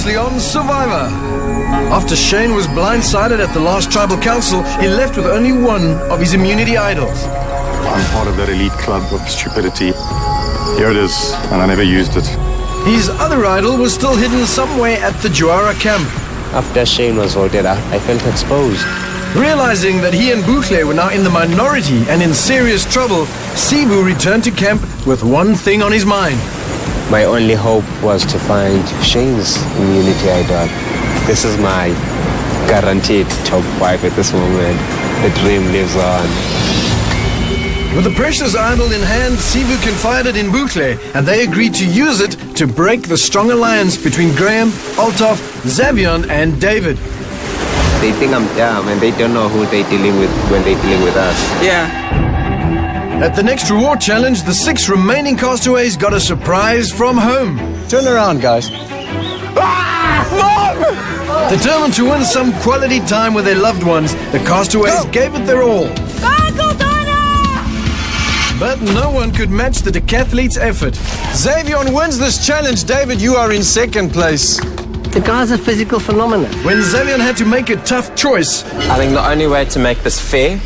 previously on Survivor. After Shane was blindsided at the last tribal council, he left with only one of his immunity idols. I'm part of that elite club of stupidity. Here it is, and I never used it. His other idol was still hidden somewhere at the Juara camp. After Shane was voted out, I felt exposed. Realizing that he and Bukle were now in the minority and in serious trouble, Sivu returned to camp with one thing on his mind. My only hope was to find Shane's immunity idol. This is my guaranteed top 5 at this moment. The dream lives on. With the precious idol in hand, Sivu confided in Bukle, and they agreed to use it to break the strong alliance between Graham, Altaf, Xavion, and David. They think I'm dumb, and they don't know who they're dealing with when they're dealing with us. Yeah. At the next reward challenge, the 6 remaining castaways got a surprise from home. Turn around, guys. Determined to win some quality time with their loved ones, the castaways gave it their all. But no one could match the decathletes' effort. Xavion wins this challenge. David, you are in second place. The guy's a physical phenomenon. When Xavion had to make a tough choice, I think the only way to make this fair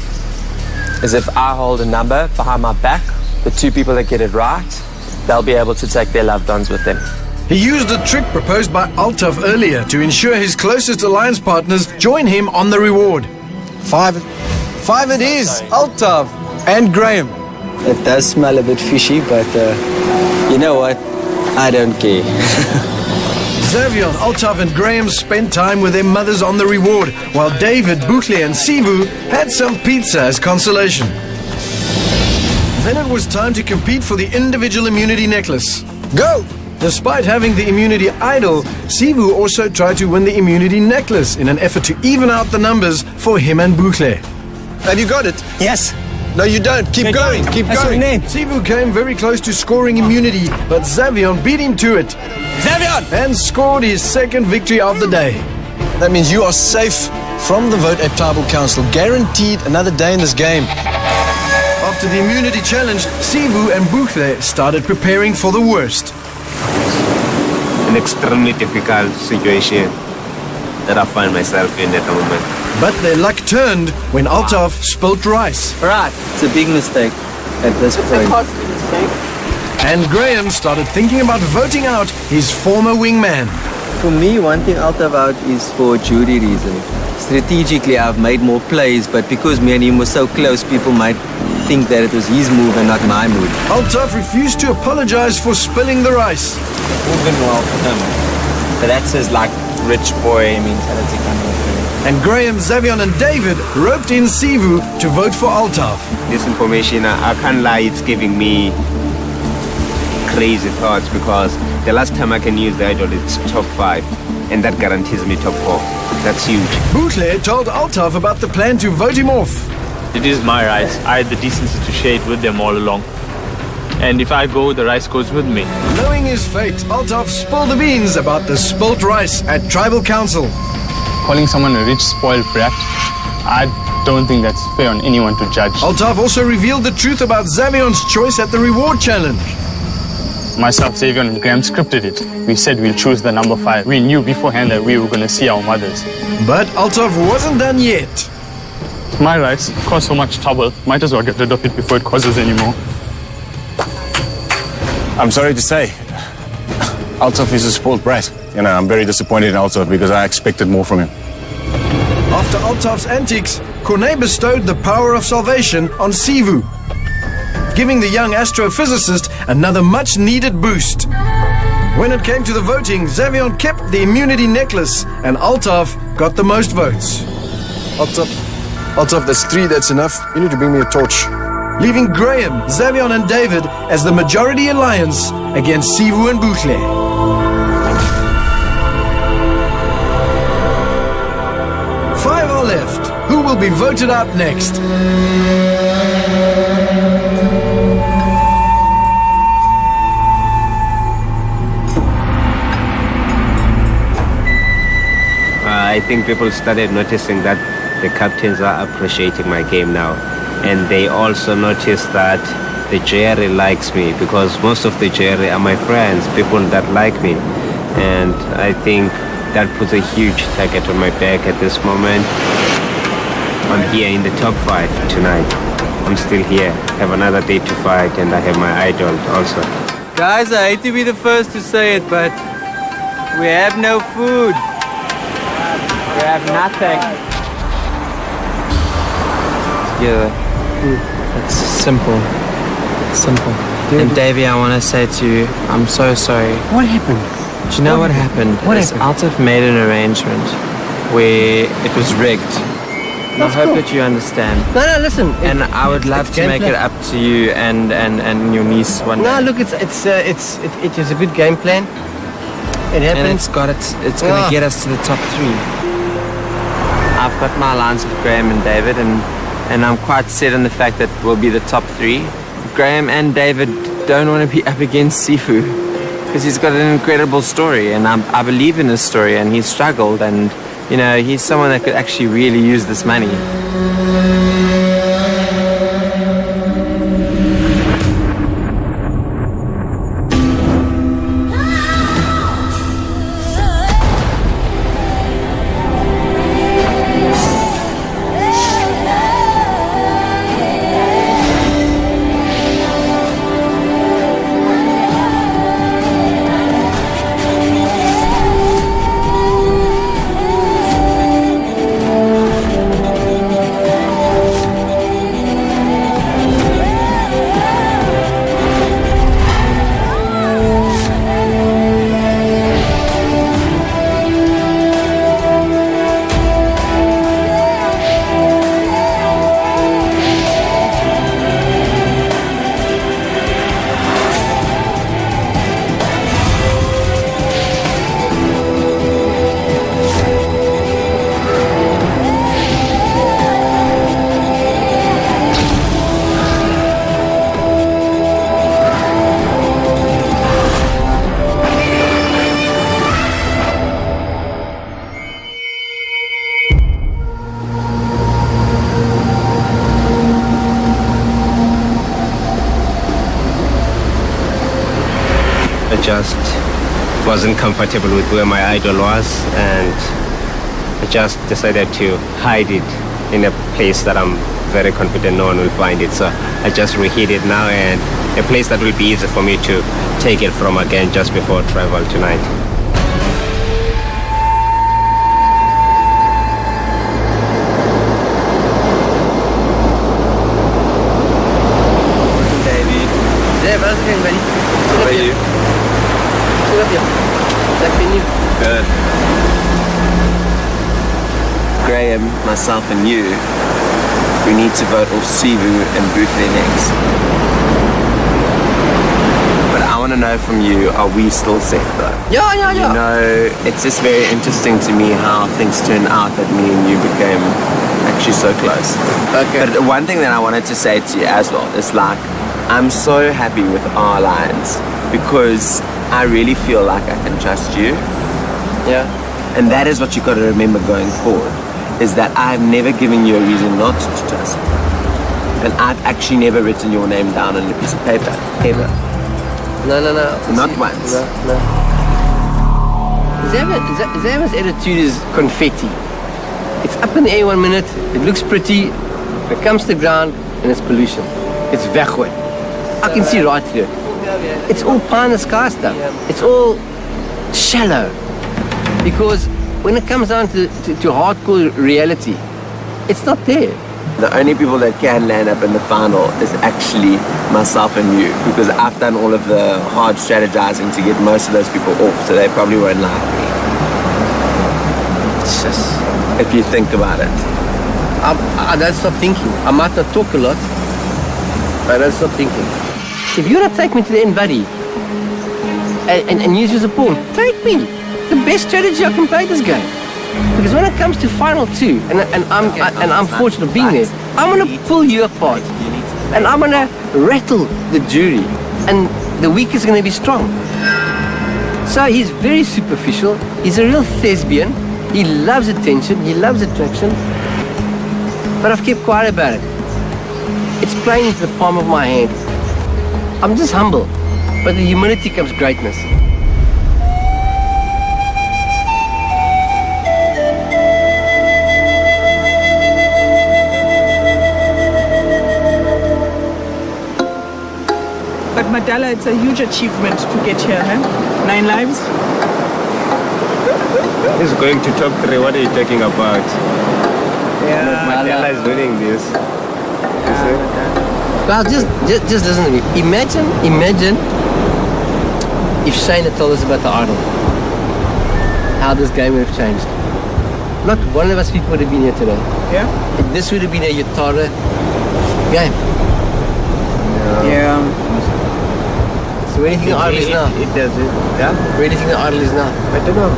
is if I hold a number behind my back, the 2 people that get it right, they'll be able to take their loved ones with them. he used a trick proposed by Altaf earlier to ensure his closest alliance partners join him on the reward. 5 it is. Altaf and Graham. It does smell a bit fishy, but you know what? I don't care. Xavion, Altaf and Graham spent time with their mothers on the reward, while David, Bukle and Sivu had some pizza as consolation. Then it was time to compete for the individual immunity necklace. Go! Despite having the immunity idol, Sivu also tried to win the immunity necklace in an effort to even out the numbers for him and Bukle. Have you got it? Yes. No, you don't. Keep going. Keep going. Sivu came very close to scoring immunity, but Xavion beat him to it. Xavion! And scored his second victory of the day. That means you are safe from the vote at Tribal Council. Guaranteed another day in this game. After the immunity challenge, Sivu and Bukle started preparing for the worst. An extremely difficult situation that I find myself in at the moment. But their luck turned when Altaf spilt rice. Right, it's a big mistake at this point. And Graham started thinking about voting out his former wingman. For me, one thing out of out is for jury reason. Strategically, I've made more plays, but because me and him were so close, people might think that it was his move and not my move. Altaf refused to apologize for spilling the rice. All been well for him. But that's his, rich boy mentality kind of thing. And Graham, Xavion and David roped in Sivu to vote for Altaf. This information, I can't lie, it's giving me crazy thoughts because the last time I can use the idol, it's top 5. And that guarantees me top 4. That's huge. Bukle told Altaf about the plan to vote him off. It is my rice. I had the decency to share it with them all along. And if I go, the rice goes with me. Knowing his fate, Altaf spilled the beans about the spilt rice at Tribal Council. Calling someone a rich, spoiled brat, I don't think that's fair on anyone to judge. Altaf also revealed the truth about Xavion's choice at the reward challenge. Myself, Xavion, and Graham scripted it. We said we'll choose the number 5. We knew beforehand that we were going to see our mothers. But Altaf wasn't done yet. My rights cause so much trouble. Might as well get rid of it before it causes any more. I'm sorry to say, Altaf is a spoiled brat. I'm very disappointed in Altaf because I expected more from him. After Altaf's antics, Corne bestowed the power of salvation on Sivu, giving the young astrophysicist another much-needed boost. When it came to the voting, Xavion kept the immunity necklace and Altaf got the most votes. Altaf, that's 3, that's enough. You need to bring me a torch. Leaving Graham, Xavion and David as the majority alliance against Sivu and Bukle. Five are left. Who will be voted out next? I think people started noticing that the captains are appreciating my game now. And they also noticed that the jury likes me because most of the jury are my friends, people that like me. And I think that puts a huge target on my back at this moment. I'm here in the top 5 tonight. I'm still here. Have another day to fight, and I have my idol also. Guys, I hate to be the first to say it, but we have no food. We have nothing. Yeah, it's simple. Simple. And Davey, I want to say to you, I'm so sorry. What happened? Do you know what happened? What happened? Altaf made an arrangement where it was rigged. And I That's hope cool. that you understand. No, listen. And I would love it's to make gameplay. it up to you and your niece one No, day. look, it is a good game plan. It And happens. it's going to Ah. get us to the top 3. I've got my alliance with Graham and David, and I'm quite set on the fact that we'll be the top 3. Graham and David don't want to be up against Sifu because he's got an incredible story, and I believe in his story, and he's struggled, and you know, he's someone that could actually really use this money. I just wasn't comfortable with where my idol was, and I just decided to hide it in a place that I'm very confident no one will find it. So I just reheat it now, and a place that will be easy for me to take it from again just before travel tonight. There, how's it going, buddy? How are you? Sit up here. Like the new. Good. Graham, myself and you, we need to vote off Sivu and Booth their necks. But I want to know from you, are we still set though? Yeah. You know, it's just very interesting to me how things turned out that me and you became actually so close. Okay. But one thing that I wanted to say to you as well is like, I'm so happy with our alliance because I really feel like I can trust you. Yeah. And that is what you got to remember going forward, is that I've never given you a reason not to trust me. And I've actually never written your name down on a piece of paper, ever. No. Not once. No. Zama's attitude is confetti. It's up in the air 1 minute, it looks pretty, it comes to the ground, and it's pollution. It's weggooid. I can see right through it. It's all pie in the sky stuff. It's all shallow. Because when it comes down to hardcore reality, it's not there. The only people that can land up in the final is actually myself and you, because I've done all of the hard strategizing to get most of those people off, so they probably won't like me. It's just, If you think about it. I don't stop thinking. I might not talk a lot, but I don't stop thinking. If you're gonna take me to the end, buddy, and use you as a pawn, take me. The best strategy I can play this game. Because when it comes to final 2, and I'm fortunate of being there, I'm gonna pull you apart, and I'm gonna rattle the jury, and the weak is gonna be strong. So he's very superficial. He's a real thespian. He loves attention. He loves attraction. But I've kept quiet about it. It's playing into the palm of my hand. I'm just humble, but the humility comes greatness. Mandela, it's a huge achievement to get here, huh? 9 lives. He's going to top 3. What are you talking about? Yeah. Mandela is winning this. You see? Well, just listen to me. Imagine if Shane had told us about the idol. How this game would have changed. Not one of us people would have been here today. Yeah? This would have been a Utara game. Yeah. So where do you think the idol is now? It does it. Yeah? Where do you think the idol is now? I don't know.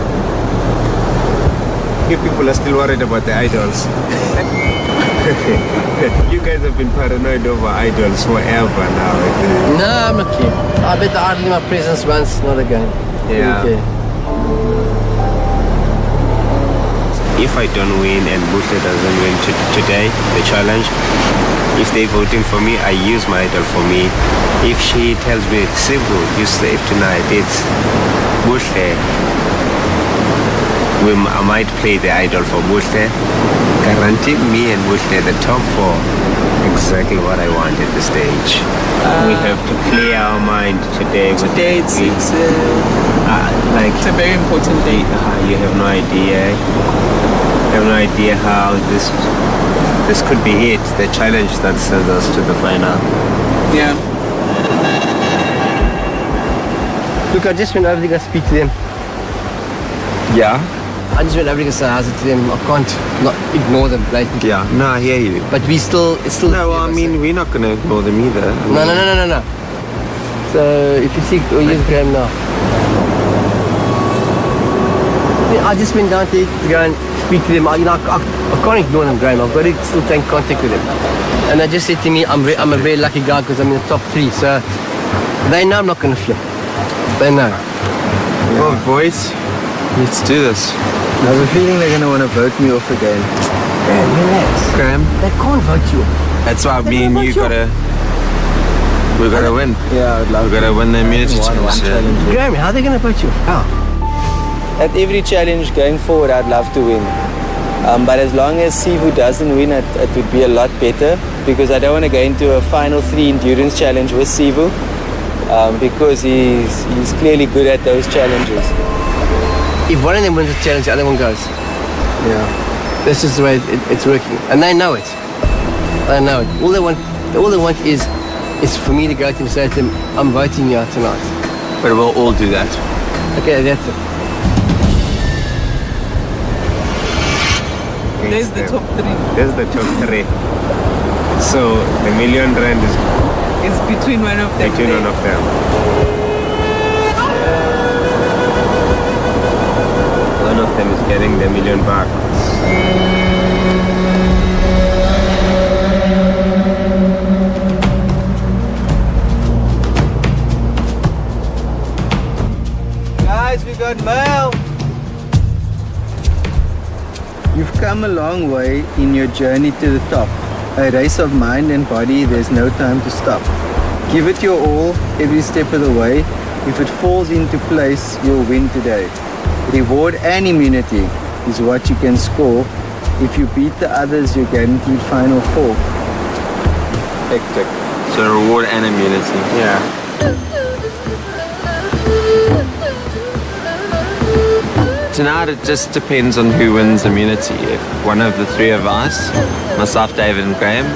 You people are still worried about the idols. You guys have been paranoid over idols forever now. No, I'm not kidding. I bet the idol in my presence once, not again. Yeah. Okay. If I don't win and Buhle doesn't win today, the challenge, if they're voting for me, I use my idol for me. If she tells me, Sibu, you sleep tonight, it's Buhle, I might play the idol for Buhle, guarantee me and Buhle the top 4. Exactly what I want at the stage. We have to clear our mind today. Today it's it's a very important day. You have no idea. You have no idea how this could be it. The challenge that sends us to the final. Yeah. Look, I just went over to go speak to them. Yeah? I just went over to go say hi to them. I can't not ignore them blatantly. Yeah. No, I hear you. But it's still. No, well, I mean, we're not going to ignore them either. No. So if you see, use Graham now. I just went down to go and speak to them. I can't ignore them, Graham. I've got to still take contact with them. And they just said to me, I'm a very lucky guy because I'm in the top 3. So they know I'm not going to flip. They know. Well, boys, let's do this. I have a feeling they're going to want to vote me off again. Graham, relax. Graham? They can't vote you. That's why me and you we gotta win. Yeah, I'd love we gotta win the immunity challenge. Graham, how are they going to vote you? How? At every challenge going forward, I'd love to win. But as long as Sivu doesn't win, it would be a lot better because I don't want to go into a final 3 endurance challenge with Sivu because he's clearly good at those challenges. If one of them wins the challenge, the other one goes. Yeah. This is the way it's working. And they know it. They know it. All they want is for me to go to them and say to them, I'm voting you out tonight. But we'll all do that. Okay, that's it. There's the top 3. There's the top 3. So the R1 million is between one of them. Between one of them. One of them is getting the $1 million back. Guys, we got mail. You've come a long way in your journey to the top. A race of mind and body, there's no time to stop. Give it your all every step of the way. If it falls into place, you'll win today. Reward and immunity is what you can score. If you beat the others, you're guaranteed final 4. Hectic. So reward and immunity. Yeah. Tonight it just depends on who wins immunity. If one of the 3 of us, myself, David and Graham,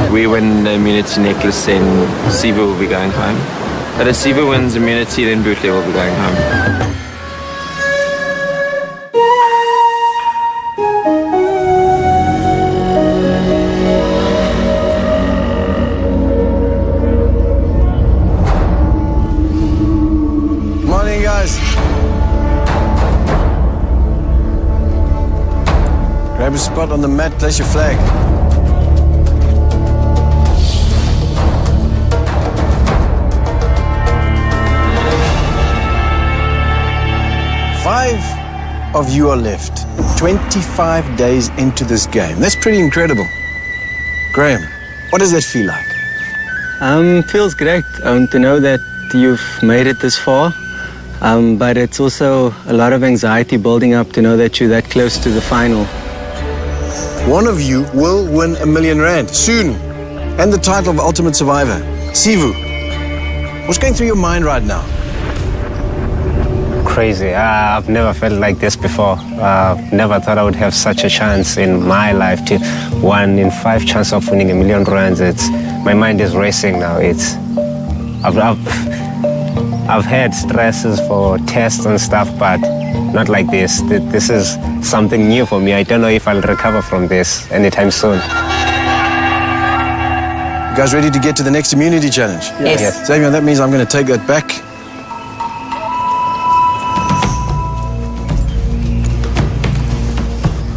if we win the immunity necklace, then Sivu will be going home. But if Sivu wins immunity, then Buhle will be going home. Morning, guys. Grab a spot on the mat, place your flag. Five of you are left. 25 days into this game. That's pretty incredible. Graham, what does that feel like? Feels great to know that you've made it this far. But it's also a lot of anxiety building up to know that you're that close to the final. One of you will win R1 million soon, and the title of Ultimate Survivor. Sivu, What's going through your mind right now? Crazy. I've never felt like this before. Never thought I would have such a chance in my life to 1 in 5 chance of winning R1 million. My mind is racing now. I've had stresses for tests and stuff, but not like this. This is something new for me. I don't know if I'll recover from this anytime soon. You guys ready to get to the next immunity challenge? Yes. Xavier, that means I'm going to take that back.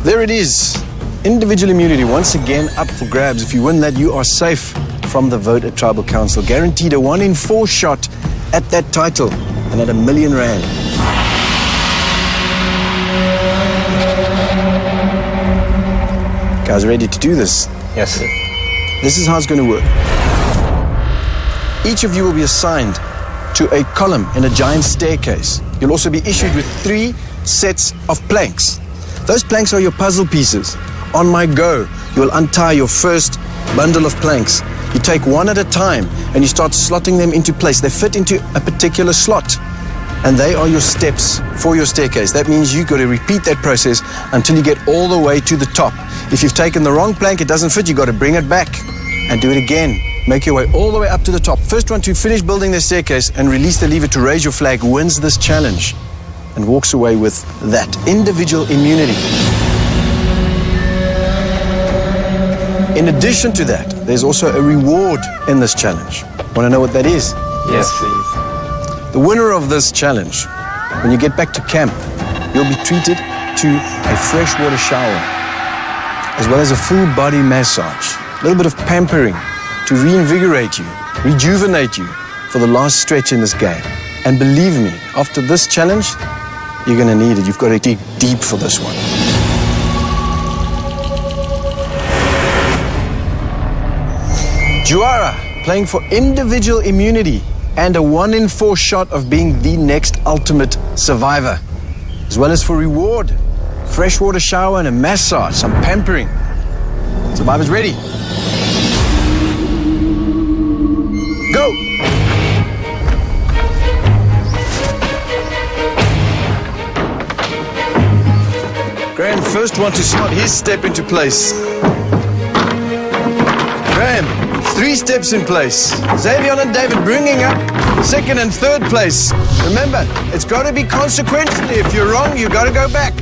There it is. Individual immunity once again up for grabs. If you win that, you are safe from the vote at Tribal Council. Guaranteed a 1 in 4 shot at that title and at R1 million. Guys, ready to do this? Yes. This is how it's going to work. Each of you will be assigned to a column in a giant staircase. You'll also be issued with 3 sets of planks. Those planks are your puzzle pieces. On my go, you'll untie your first bundle of planks. You take one at a time and you start slotting them into place. They fit into a particular slot. And they are your steps for your staircase. That means you've got to repeat that process until you get all the way to the top. If you've taken the wrong plank, it doesn't fit, you've got to bring it back and do it again. Make your way all the way up to the top. First one to finish building their staircase and release the lever to raise your flag wins this challenge and walks away with that individual immunity. In addition to that, there's also a reward in this challenge. Want to know what that is? Yes, please. The winner of this challenge, when you get back to camp, you'll be treated to a freshwater shower, as well as a full body massage, a little bit of pampering to reinvigorate you, rejuvenate you for the last stretch in this game. And believe me, after this challenge, you're going to need it. You've got to dig deep for this one. Juara, playing for individual immunity and a 1 in 4 shot of being the next ultimate survivor, as well as for reward, freshwater shower and a massage, some pampering. Survivors ready? Go! Graham, first one to slot his step into place. Graham, 3 steps in place. Xavier and David bringing up 2nd and 3rd place. Remember, it's got to be consequentially. If you're wrong, you've got to go back.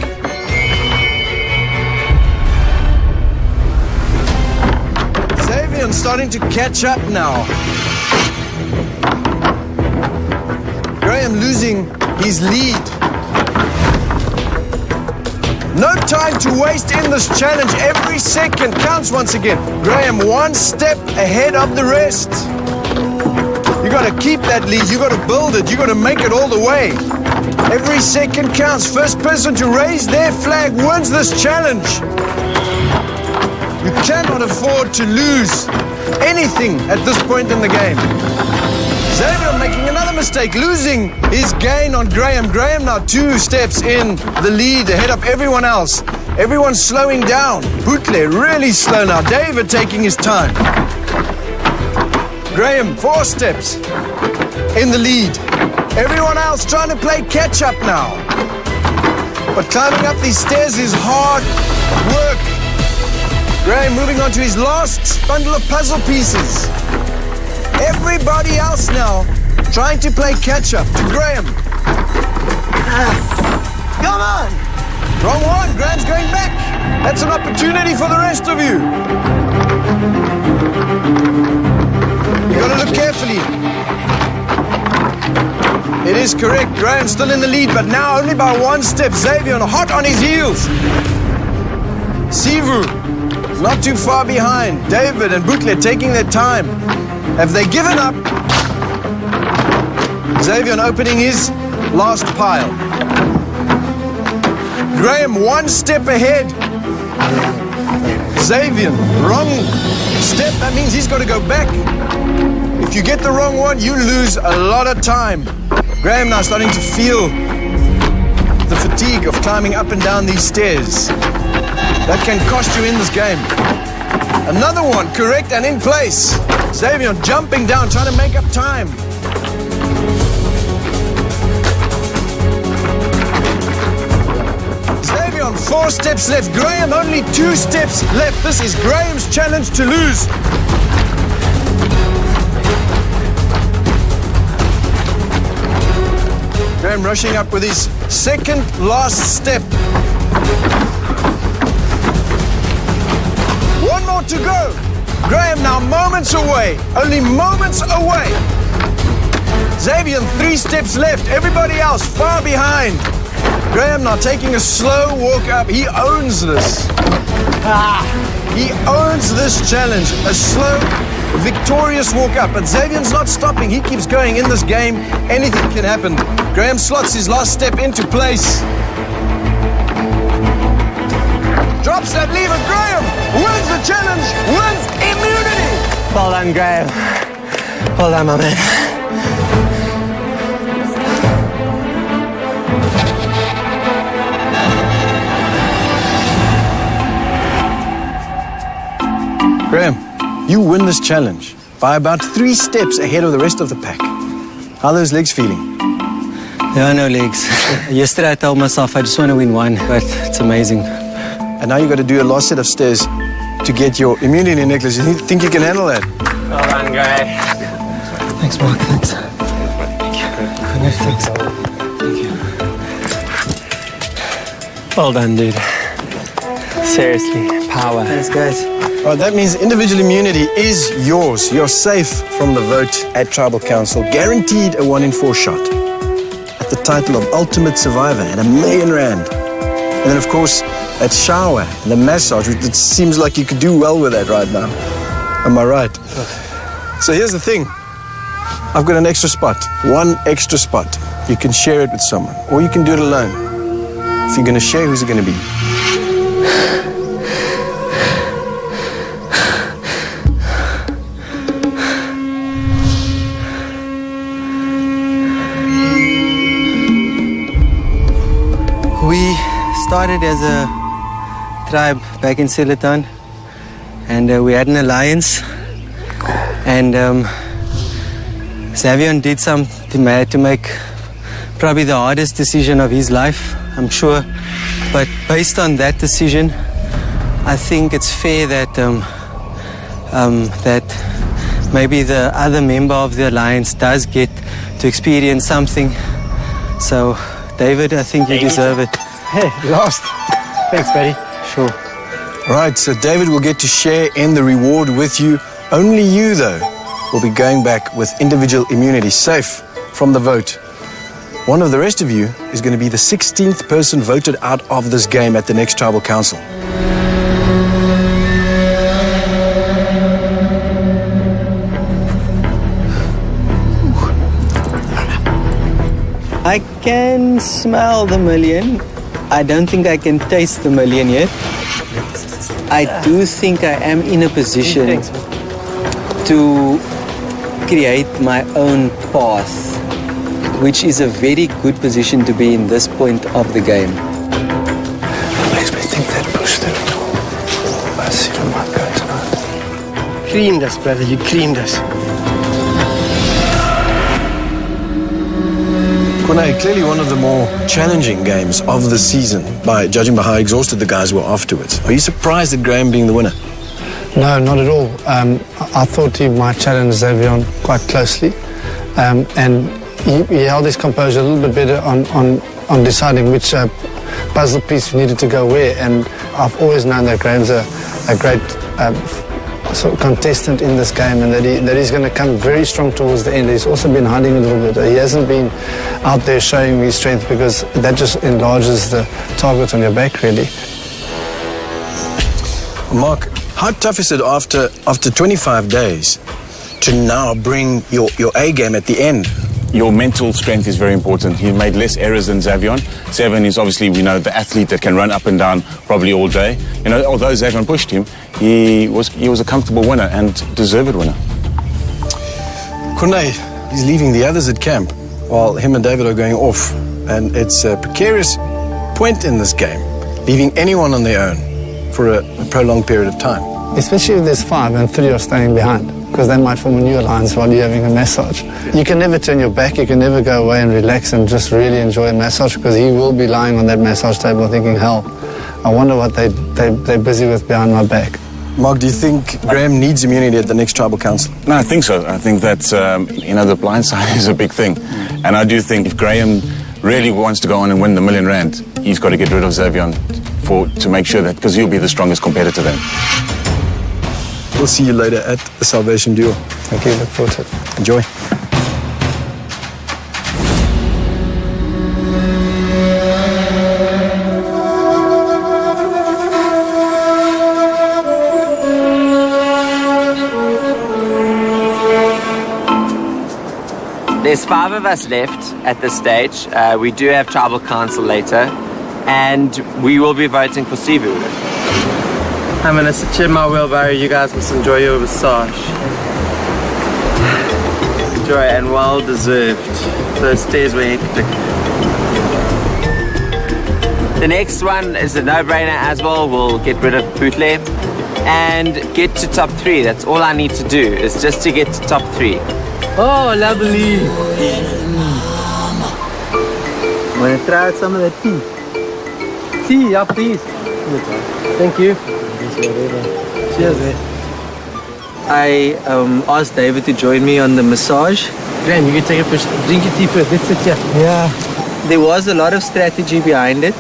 Xavier starting to catch up now. Graham losing his lead. No time to waste in this challenge. Every second counts once again. Graham, 1 step ahead of the rest. You got to keep that lead. You got to build it. You got to make it all the way. Every second counts. First person to raise their flag wins this challenge. You cannot afford to lose anything at this point in the game. Xavier making another mistake, losing his gain on Graham. Graham now 2 steps in the lead ahead of everyone else. Everyone's slowing down. Bootle really slow now. David taking his time. Graham 4 steps in the lead. Everyone else trying to play catch up now. But climbing up these stairs is hard work. Graham moving on to his last bundle of puzzle pieces. Everybody else now trying to play catch-up to Graham. Come on! Wrong one. Graham's going back. That's an opportunity for the rest of you. You got to look carefully. It is correct. Graham's still in the lead, but now only by 1 step. Xavier hot on his heels. Sivu not too far behind. David and Bootle taking their time. Have they given up? Xavier opening his last pile. Graham 1 step ahead. Xavier, wrong step. That means he's got to go back. If you get the wrong one, you lose a lot of time. Graham now starting to feel the fatigue of climbing up and down these stairs. That can cost you in this game. Another one, correct and in place. Xavier jumping down, trying to make up time. Xavier, 4 steps left. Graham, only 2 steps left. This is Graham's challenge to lose. Graham rushing up with his second last step. 1 more to go. Graham now moments away. Only moments away. Xavier, 3 steps left. Everybody else far behind. Graham now taking a slow walk up. He owns this. He owns this challenge. A slow, victorious walk up. But Xavier's not stopping. He keeps going in this game. Anything can happen. Graham slots his last step into place. Drops that lever. Graham wins the challenge. Wins immunity. Well done, Graham. Well done, my man. Graham, you win this challenge by about 3 steps ahead of the rest of the pack. How are those legs feeling? There are no legs. Yesterday I told myself I just want to win 1, but it's amazing. And now you've got to do a last set of stairs to get your immunity necklace. You think you can handle that? Well done, Graham. Thanks, Mark. Thanks. Thanks. Thank you. Well done, dude. Seriously, power. Thanks, guys. Right, that means individual immunity is yours. You're safe from the vote at Tribal Council. Guaranteed a 1 in 4 shot at the title of Ultimate Survivor at R1 million. And then, of course, that shower and the massage. It seems like you could do well with that right now. Am I right? So here's the thing. I've got an extra spot. 1 extra spot. You can share it with someone, or you can do it alone. If you're going to share, who's it going to be? We started as a tribe back in Silverton, and we had an alliance, and Xavier did something mad to make probably the hardest decision of his life, I'm sure, but based on that decision, I think it's fair that that maybe the other member of the alliance does get to experience something. So David, I think you deserve it. Hey, last. Thanks, buddy. Sure. Right, so David will get to share in the reward with you. Only you, though, will be going back with individual immunity, safe from the vote. One of the rest of you is going to be the 16th person voted out of this game at the next Tribal Council. I can smell the 1 million. I don't think I can taste the 1 million yet. I do think I am in a position to create my own path, which is a very good position to be in this point of the game. Makes me think that push through. I see what might go tonight. Cleaned us, brother. You cleaned us. Corné, clearly one of the more challenging games of the season, judging by how exhausted the guys were afterwards. Are you surprised at Graham being the winner? No, not at all. I thought he might challenge Xavier quite closely, and he held his composure a little bit better on deciding which puzzle piece needed to go where. And I've always known that Graham's a great sort of contestant in this game, and that he's going to come very strong towards the end. He's also been hiding a little bit. He hasn't been out there showing his strength, because that just enlarges the target on your back, really. Mark, how tough is it after 25 days to now bring your A game at the end? Your mental strength is very important. He made less errors than Xavier. Xavier is obviously, we know, the athlete that can run up and down probably all day. You know, although Xavier pushed him, he was a comfortable winner and deserved winner. Corné, he's leaving the others at camp while him and David are going off. And it's a precarious point in this game, leaving anyone on their own for a prolonged period of time. Especially if there's 5 and 3 are staying behind. because they might form a new alliance while you're having a massage. You can never turn your back, you can never go away and relax and just really enjoy a massage, because he will be lying on that massage table thinking, hell, I wonder what they're busy with behind my back. Mark, do you think Graham needs immunity at the next tribal council? No, I think so. I think that, the blind side is a big thing. And I do think if Graham really wants to go on and win the $1 million, he's got to get rid of Xavion to make sure that, because he'll be the strongest competitor then. We'll see you later at the Salvation Duel. Thank you, look forward to it. Enjoy. There's 5 of us left at this stage. We do have tribal council later, and we will be voting for Sivu. I'm gonna sit here in my wheelbarrow. You guys must enjoy your massage. Enjoy, and well deserved. Those stairs were hectic. The next one is a no-brainer as well. We'll get rid of Bootle and get to top 3. That's all I need to do, is just to get to top 3. Oh, lovely. Want to try out some of that tea? Tea, yeah, please. Thank you. Cheers. I asked David to join me on the massage. Graham, you can take a push. Drink your tea first. Let's sit here. Yeah. There was a lot of strategy behind it,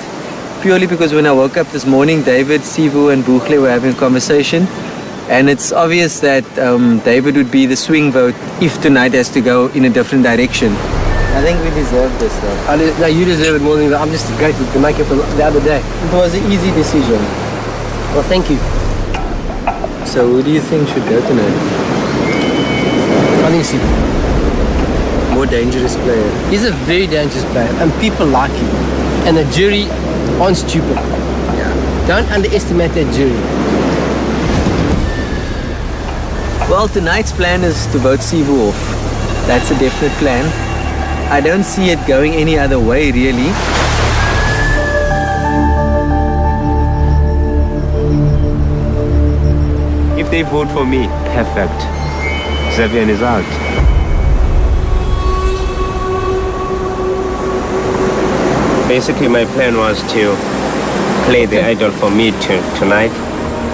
purely because when I woke up this morning, David, Sivu and Bootle were having a conversation. And it's obvious that David would be the swing vote if tonight has to go in a different direction. I think we deserve this, though. No, you deserve it more than that. I'm just grateful to make it for the other day. It was an easy decision. Well, thank you. So who do you think should go tonight? I think Sivu. More dangerous player. He's a very dangerous player, and people like him. And the jury aren't stupid. Yeah. Don't underestimate that jury. Well, tonight's plan is to vote Sivu off. That's a definite plan. I don't see it going any other way, really. If they vote for me, perfect. Xavion is out. Basically, my plan was to play the idol for me tonight.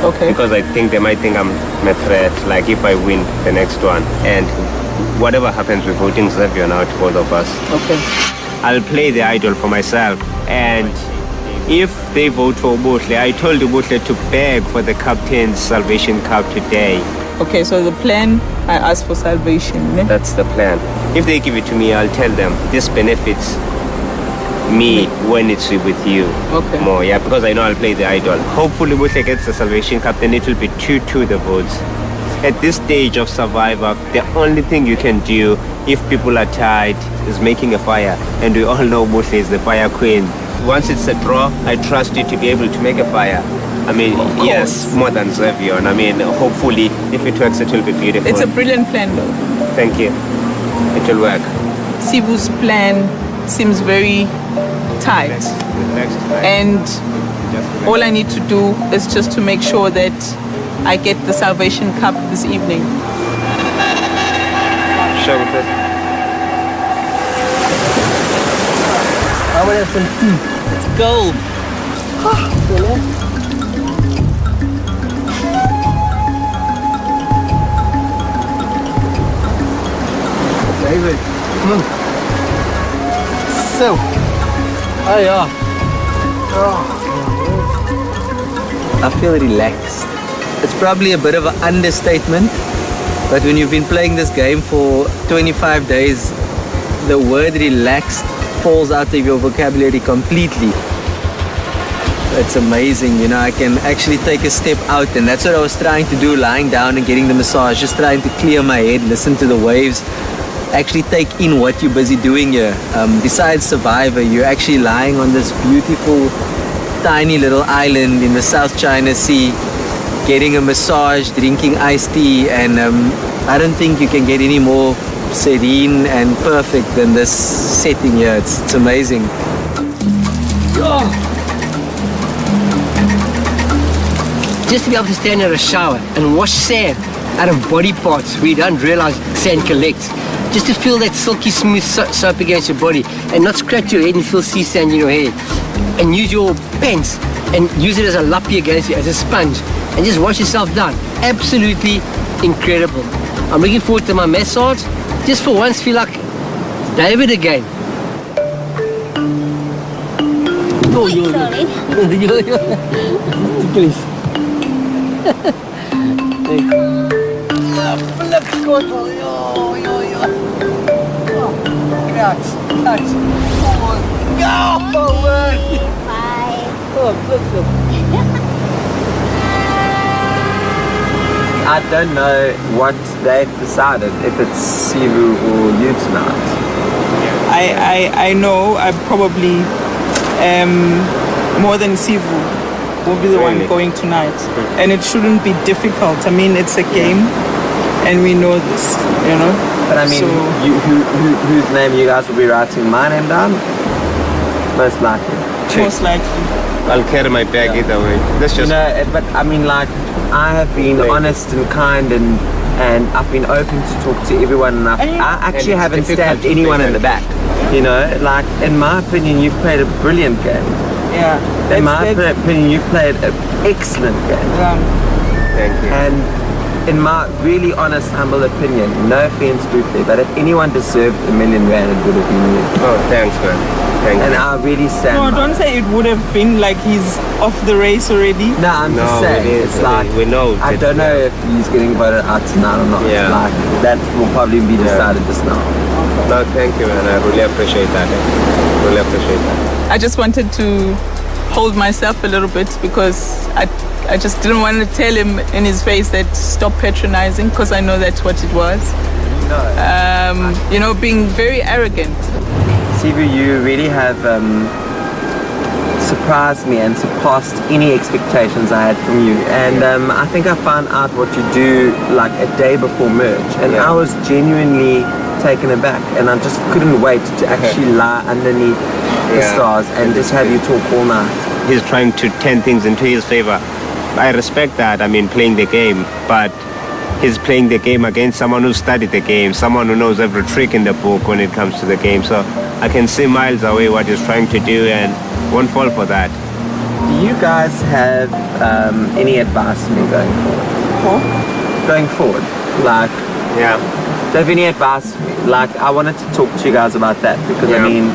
Okay. Because I think they might think I'm a threat, like if I win the next one. And whatever happens, we're voting Xavion out, both of us. Okay. I'll play the idol for myself. And if they vote for Bootle, I told Bootle to beg for the captain's Salvation Cup today. Okay, so the plan, I asked for salvation. Ne? That's the plan. If they give it to me, I'll tell them this benefits me when it's with you more, yeah, because I know I'll play the idol. Hopefully Bootle gets the Salvation Cup, then it will be 2-2 the votes. At this stage of Survivor, the only thing you can do if people are tired is making a fire, and we all know Bootle is the fire queen. Once it's a draw, I trust you to be able to make a fire. I mean, yes, more than Xavion. I mean, hopefully, if it works, it will be beautiful. It's a brilliant plan, though. Thank you. It will work. Sivu's plan seems very tight. And all I need to do is just to make sure that I get the Salvation Cup this evening. Sure with it. I want to have some tea. It's gold. David. So, I feel relaxed. It's probably a bit of an understatement, but when you've been playing this game for 25 days, the word relaxed falls out of your vocabulary completely. It's amazing, you know, I can actually take a step out, and that's what I was trying to do, lying down and getting the massage, just trying to clear my head, listen to the waves, actually take in what you're busy doing here. Besides Survivor, you're actually lying on this beautiful, tiny little island in the South China Sea, getting a massage, drinking iced tea, and I don't think you can get any more serene and perfect than this setting here. It's amazing. Just to be able to stand in a shower and wash sand out of body parts we don't realize sand collects. Just to feel that silky smooth soap against your body and not scratch your head and feel sea sand in your hair. And use your pants and use it as a lappy against you, as a sponge, and just wash yourself down. Absolutely incredible. I'm looking forward to my massage. Just for once feel like David again. Oh, please. I don't know what they've decided, if it's Sivu or you tonight. I know I probably more than Sivu will be the one going tonight. And it shouldn't be difficult. I mean, it's a game and we know this, you know. But I mean, so, whose name you guys will be writing? My name down? Most likely. Most likely. I'll carry my bag either way. That's just... You know, but I mean, like, I have been honest and kind and I've been open to talk to everyone, and I actually haven't stabbed anyone in the back. You know, like, in my opinion, you've played a brilliant game. Yeah. In my opinion, you've played an excellent game. Yeah. Thank you. And in my really honest, humble opinion, no offense, Buffy, but if anyone deserved $1 million, it would have been you. Oh, thanks, man. Thank you. And I really stand No, don't say it would have been like he's off the race already. No, I'm just saying, it's like, we know. I don't know if he's getting voted out tonight or not. Yeah. Like, that will probably be decided just now. No, thank you, man. I really appreciate that. Really appreciate that. I just wanted to hold myself a little bit because I just didn't want to tell him in his face that stop patronizing, because I know that's what it was. You know, being very arrogant. Sivu, you really have surprised me and surpassed any expectations I had from you. And I think I found out what you do like a day before merge, and I was genuinely taken aback, and I just couldn't wait to actually lie underneath the stars and just have you talk all night. He's trying to turn things into his favor. I respect that, I mean, playing the game, but he's playing the game against someone who studied the game, someone who knows every trick in the book when it comes to the game. So I can see miles away what he's trying to do and won't fall for that. Do you guys have any advice for me going forward? Going forward? Like, do you have any advice? Like, I wanted to talk to you guys about that because, I mean,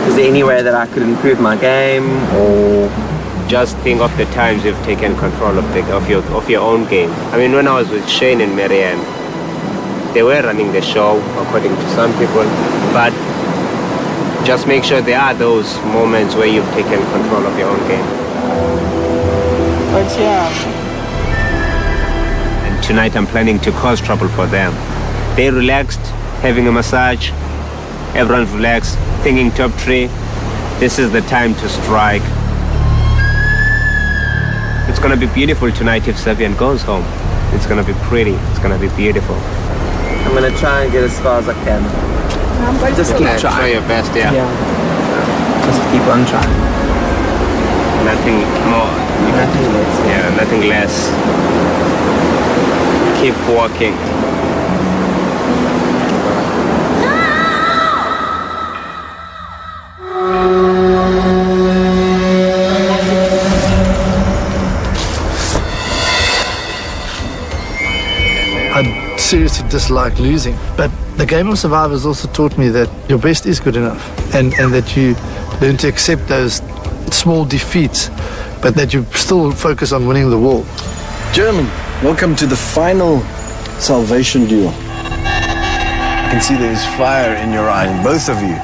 is there any way that I could improve my game, or just think of the times you've taken control of your own game? I mean, when I was with Shane and Marianne, they were running the show according to some people, but just make sure there are those moments where you've taken control of your own game. But And tonight I'm planning to cause trouble for them. They're relaxed, having a massage, everyone's relaxed, thinking top three. This is the time to strike. It's gonna be beautiful tonight if Savian goes home. It's gonna be pretty, it's gonna be beautiful. I'm gonna try and get as far as I can. Just keep trying. Try your best, Just keep on trying. Nothing more. Nothing less. Yeah, nothing less. Keep walking. I seriously dislike losing, but the game of Survivors also taught me that your best is good enough, and that you learn to accept those small defeats, but that you still focus on winning the war. Gentlemen, welcome to the final salvation duel. I can see there is fire in your eye, both of you.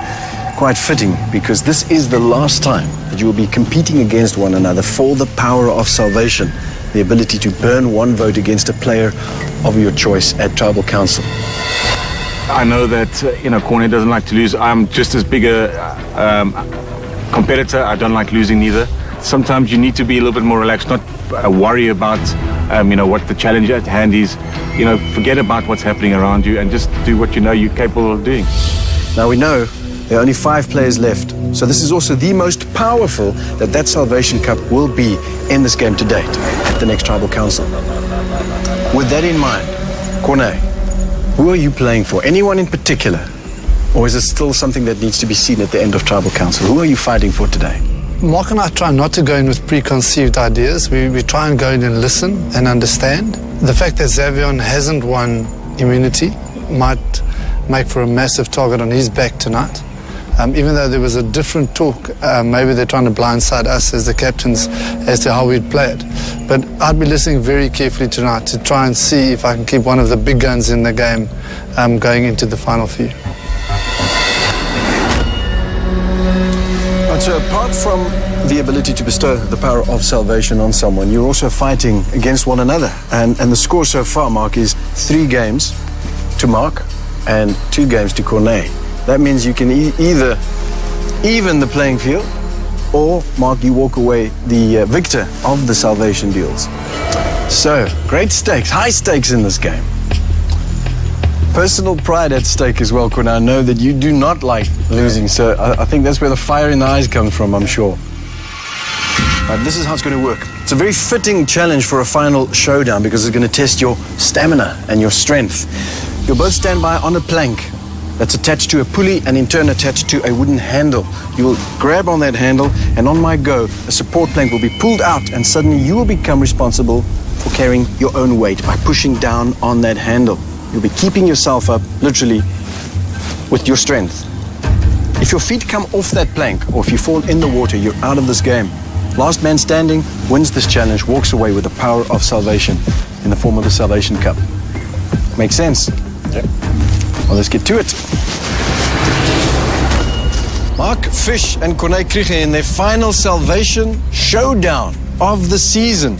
Quite fitting, because this is the last time that you will be competing against one another for the power of salvation, the ability to burn one vote against a player of your choice at Tribal Council. I know that, Cornet doesn't like to lose. I'm just as big a competitor. I don't like losing neither. Sometimes you need to be a little bit more relaxed, not worry about, what the challenge at hand is. Forget about what's happening around you and just do what you know you're capable of doing. Now we know there are only 5 players left, so this is also the most powerful that Salvation Cup will be in this game to date at the next Tribal Council. With that in mind, Corné, who are you playing for? Anyone in particular? Or is it still something that needs to be seen at the end of Tribal Council? Who are you fighting for today? Mark and I try not to go in with preconceived ideas. We try and go in and listen and understand. The fact that Xavion hasn't won immunity might make for a massive target on his back tonight. Even though there was a different talk, maybe they're trying to blindside us as the captains as to how we'd play it. But I'd be listening very carefully tonight to try and see if I can keep one of the big guns in the game going into the final few. So apart from the ability to bestow the power of salvation on someone, you're also fighting against one another. And the score so far, Mark, is 3 games to Mark and 2 games to Corné. That means you can either even the playing field, or, Mark, you walk away the victor of the salvation duels. So, great stakes, high stakes in this game. Personal pride at stake as well, Corné. I know that you do not like losing, so I think that's where the fire in the eyes comes from, I'm sure. Right, this is how it's going to work. It's a very fitting challenge for a final showdown because it's going to test your stamina and your strength. You'll both stand by on a plank that's attached to a pulley and in turn attached to a wooden handle. You will grab on that handle, and on my go, a support plank will be pulled out, and suddenly you will become responsible for carrying your own weight by pushing down on that handle. You'll be keeping yourself up, literally, with your strength. If your feet come off that plank, or if you fall in the water, you're out of this game. Last man standing wins this challenge, walks away with the power of salvation in the form of the Salvation Cup. Makes sense? Yep. Well, let's get to it. Mark Fish and Corné Krige in their final salvation showdown of the season.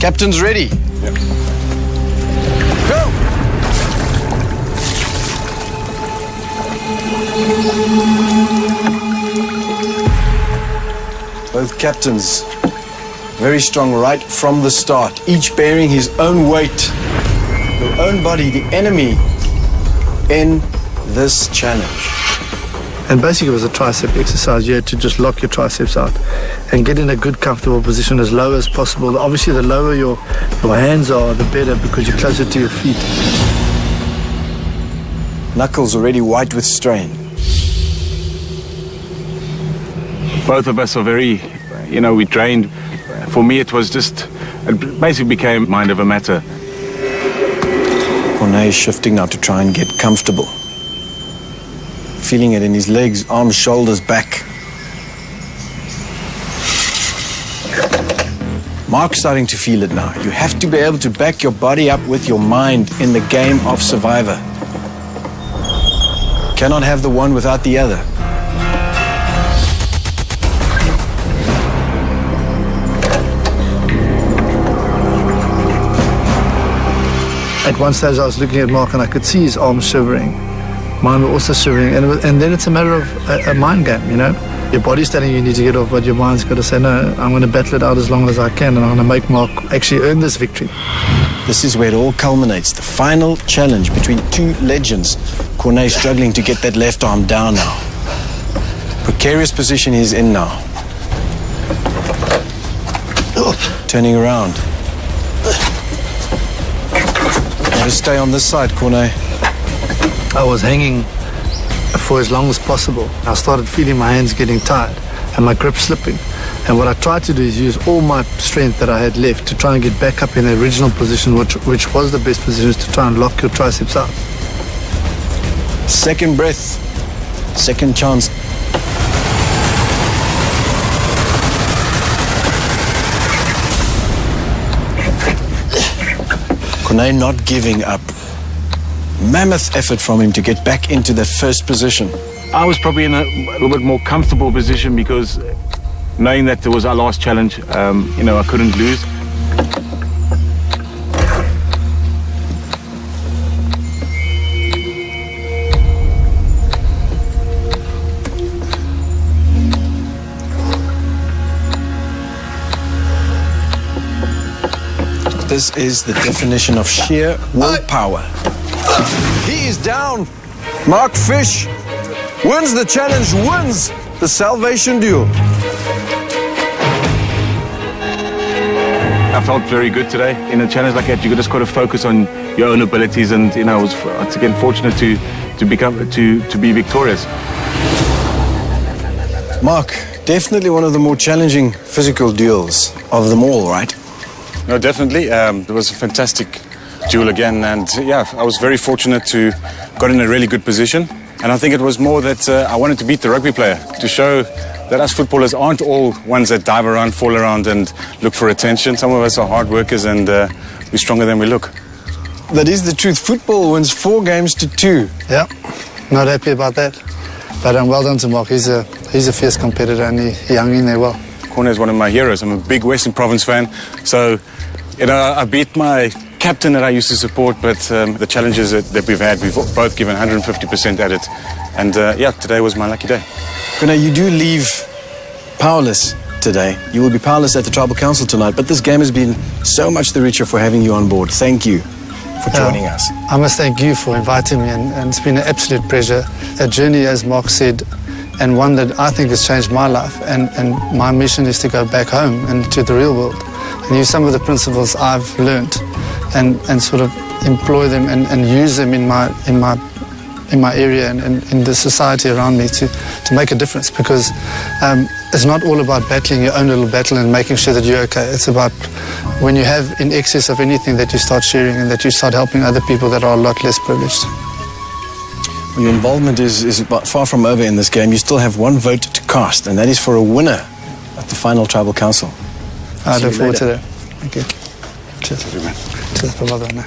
Captains ready? Yep. Go! Both captains very strong right from the start, each bearing his own weight, their own body, the enemy in this challenge. And basically it was a tricep exercise. You had to just lock your triceps out and get in a good comfortable position as low as possible. Obviously the lower your hands are, the better, because you're closer to your feet. Knuckles already white with strain. Both of us are very, we trained. For me, it was just, it basically became mind over matter. Corné is shifting now to try and get comfortable. Feeling it in his legs, arms, shoulders, back. Mark's starting to feel it now. You have to be able to back your body up with your mind in the game of Survivor. Cannot have the one without the other. At one stage I was looking at Mark and I could see his arms shivering. Mine were also shivering, and then it's a matter of a mind game, Your body's telling you need to get off, but your mind's got to say, no, I'm going to battle it out as long as I can, and I'm going to make Mark actually earn this victory. This is where it all culminates, the final challenge between 2 legends. Corné struggling to get that left arm down now. Precarious position he's in now. Turning around. Got to stay on this side, Corné. I was hanging for as long as possible. I started feeling my hands getting tired and my grip slipping. And what I tried to do is use all my strength that I had left to try and get back up in the original position, which was the best position, to try and lock your triceps out. Second breath, second chance. Corné not giving up. Mammoth effort from him to get back into that first position. I was probably in a little bit more comfortable position because knowing that it was our last challenge, I couldn't lose. This is the definition of sheer willpower. He is down. Mark Fish wins the challenge, wins the salvation duel. I felt very good today. In a challenge like that, you just got to focus on your own abilities, and I was once again fortunate to be victorious. Mark, definitely one of the more challenging physical duels of them all, right? No, definitely. It was a fantastic duel again, and yeah, I was very fortunate to got in a really good position. And I think it was more that I wanted to beat the rugby player, to show that us footballers aren't all ones that dive around, fall around and look for attention. Some of us are hard workers, and we're stronger than we look. That is the truth. Football wins 4 games to 2. Yeah, not happy about that. But well done to Mark. He's a fierce competitor, and he hung in there well. Corner is one of my heroes. I'm a big Western Province fan. So, I beat my captain that I used to support, but the challenges that we've had, we've both given 150% at it. And yeah, today was my lucky day. Now, you do leave powerless today. You will be powerless at the Tribal Council tonight, but this game has been so much the richer for having you on board. Thank you for joining us. I must thank you for inviting me, and it's been an absolute pleasure. A journey, as Mark said, and one that I think has changed my life, and my mission is to go back home and to the real world and use some of the principles I've learned and sort of employ them and use them in my area and in the society around me to make a difference, because it's not all about battling your own little battle and making sure that you're okay. It's about when you have in excess of anything that you start sharing and that you start helping other people that are a lot less privileged. Well, your involvement is about far from over in this game. You still have 1 vote to cast, and that is for a winner at the final Tribal Council. I look forward to that. Thank you. Cheers. Cheers for that.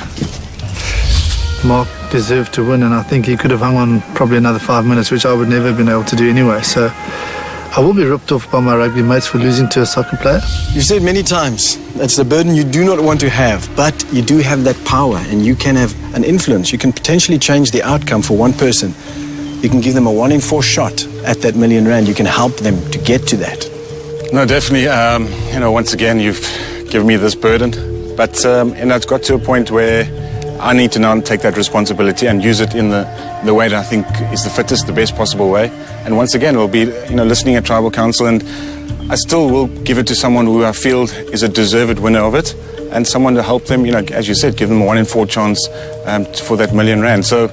Mark deserved to win, and I think he could have hung on probably another 5 minutes, which I would never have been able to do anyway. So I will be ripped off by my rugby mates for losing to a soccer player. You've said many times that's the burden you do not want to have, but you do have that power, and you can have an influence. You can potentially change the outcome for one person. You can give them a 1 in 4 shot at that R1 million. You can help them to get to that. No, definitely. Once again, you've given me this burden, but it's got to a point where I need to now take that responsibility and use it in the way that I think is the fittest, the best possible way. And once again, we'll be listening at Tribal Council, and I still will give it to someone who I feel is a deserved winner of it, and someone to help them, as you said, give them a 1 in 4 chance for that R1 million. So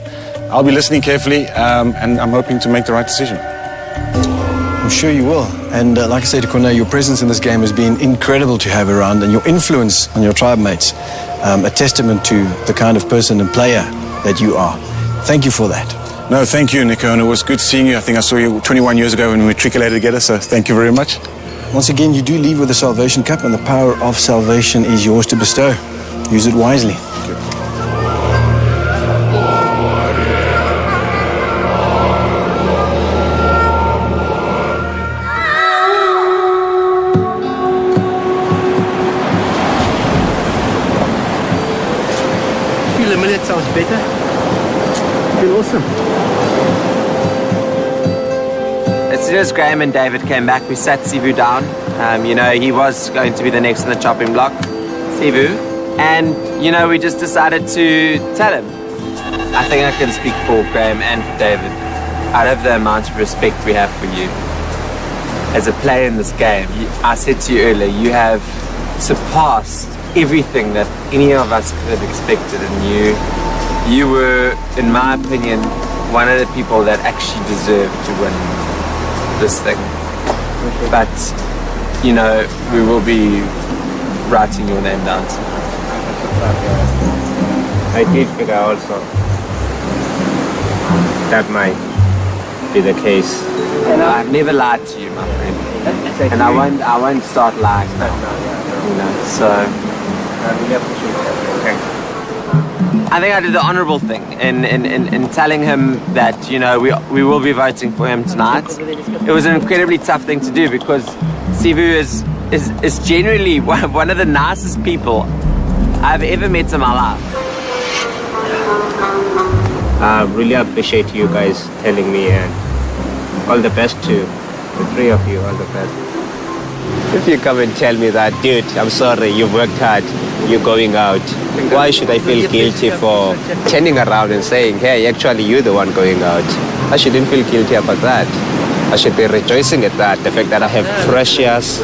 I'll be listening carefully, and I'm hoping to make the right decision. I'm sure you will. And like I said to Corné, your presence in this game has been incredible to have around, and your influence on your tribe mates, a testament to the kind of person and player that you are. Thank you for that. No, thank you, Nico, and it was good seeing you. I think I saw you 21 years ago when we matriculated together, so thank you very much. Once again, you do leave with the Salvation Cup, and the power of salvation is yours to bestow. Use it wisely. Thank you. Sounds better. Feel awesome. As soon as Graham and David came back, we sat Sivu down. He was going to be the next in the chopping block, Sivu. And, we just decided to tell him. I think I can speak for Graham and for David. Out of the amount of respect we have for you as a player in this game, I said to you earlier, you have surpassed everything that any of us could have expected, and you were, in my opinion, one of the people that actually deserved to win this thing. But, we will be writing your name down. I did figure also that might be the case. And I've never lied to you, my friend. And I won't start lying now. So I really appreciate that. I think I did the honourable thing in telling him that we will be voting for him tonight. It was an incredibly tough thing to do, because Sivu is generally one of the nicest people I've ever met in my life. I really appreciate you guys telling me, and all the best to the 3 of you. All the best. If you come and tell me that, dude, I'm sorry, you've worked hard, you're going out, why should I feel guilty for turning around and saying, hey, actually you're the one going out? I shouldn't feel guilty about that. I should be rejoicing at that, the fact that I have Precious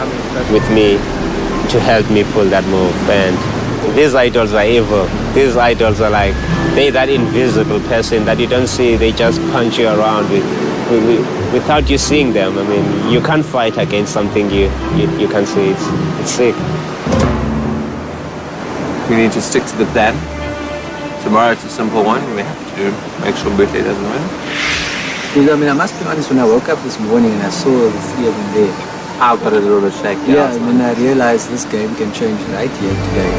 with me, to help me pull that move. And these idols are evil. These idols are like, they're that invisible person that you don't see. They just punch you around without you seeing them. I mean, you can't fight against something you can't see. It's sick. We need to stick to the plan. Tomorrow it's a simple one. We have to make sure Butler doesn't win. I mean, I must be honest, when I woke up this morning and I saw the three of them there, I got a little bit shaky. Yeah, and then I realized this game can change right here today.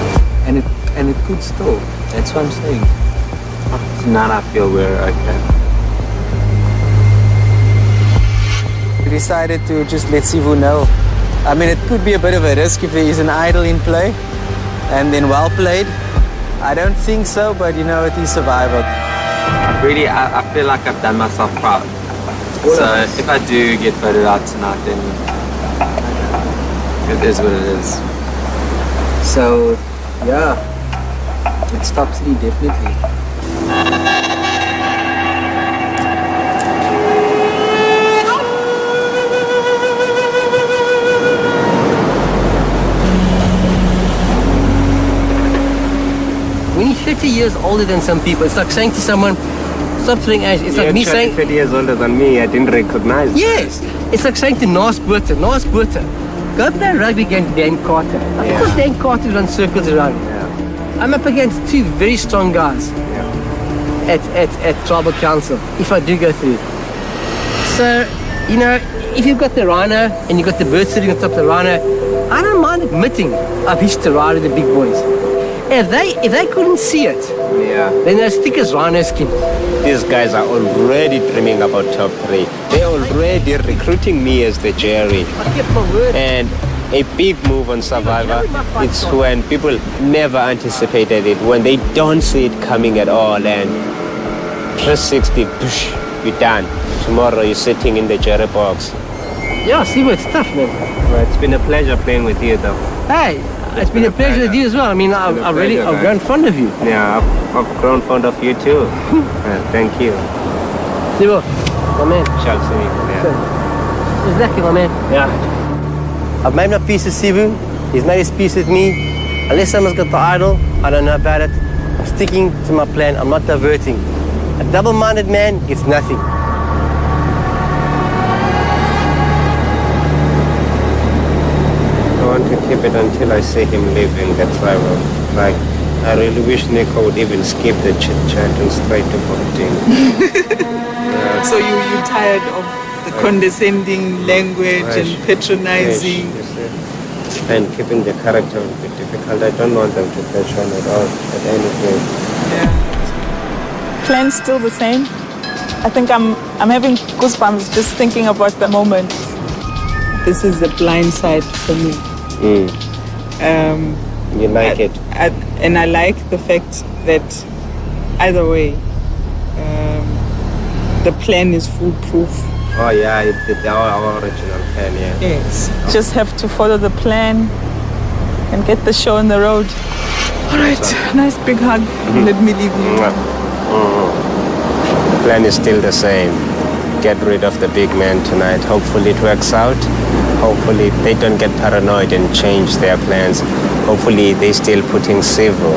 And it could still. That's what I'm saying. Tonight I feel we're okay. We decided to just let Sivu know. I mean, it could be a bit of a risk if there is an idol in play. And then well played. I don't think so, but you know, it is survival. I feel like I've done myself proud. So if I do get voted out tonight, then it is what it is. So, yeah, it's top 3 definitely. When you're 30 years older than some people, it's like saying to someone, stop throwing ash. It's like me saying 30 years older than me. I didn't recognize. Yes, it's like saying to Nas Botha, go play a rugby against Dan Carter. Of course, Dan Carter runs circles around. Yeah. I'm up against 2 very strong guys at Tribal Council. If I do go through, so you know, if you've got the rhino and you've got the bird sitting on top of the rhino, I don't mind admitting I've hitched a ride with the big boys. If they couldn't see it, then they're as thick as rhino skin. These guys are already dreaming about top 3. They're already recruiting me as the jury. I kept my word. And a big move on Survivor, it's when people never anticipated it, when they don't see it coming at all, and 360, push, you're done. Tomorrow you're sitting in the jury box. Yeah, see, it's tough, man. Well, it's been a pleasure playing with you, though. Hey, it's been a pleasure with you as well. I mean, I've grown fond of you. Yeah, I've grown fond of you too. Thank you. Sivu, my man. Shall see you. Yeah. Exactly, my man. Yeah. I've made my peace with Sivu. He's made his peace with me. Unless someone's got the idol, I don't know about it. I'm sticking to my plan. I'm not diverting. A double-minded man gets nothing. I want to keep it until I see him leaving. That's why I really wish Nico would even skip the chit-chat and straight to voting. So you're tired of the condescending language and patronizing? Yes. And keeping the character will be difficult. I don't want them to catch on at all, at any point. Yeah. Plan's still the same. I think I'm having goosebumps just thinking about the moment. This is the blind side for me. You like it? And I like the fact that either way, the plan is foolproof. Oh yeah, our original plan, yeah. Yes, just have to follow the plan and get the show on the road. All right, nice big hug. Let me leave you. The plan is still the same. Get rid of the big man tonight. Hopefully it works out. Hopefully they don't get paranoid and change their plans. Hopefully they still putting Sivu.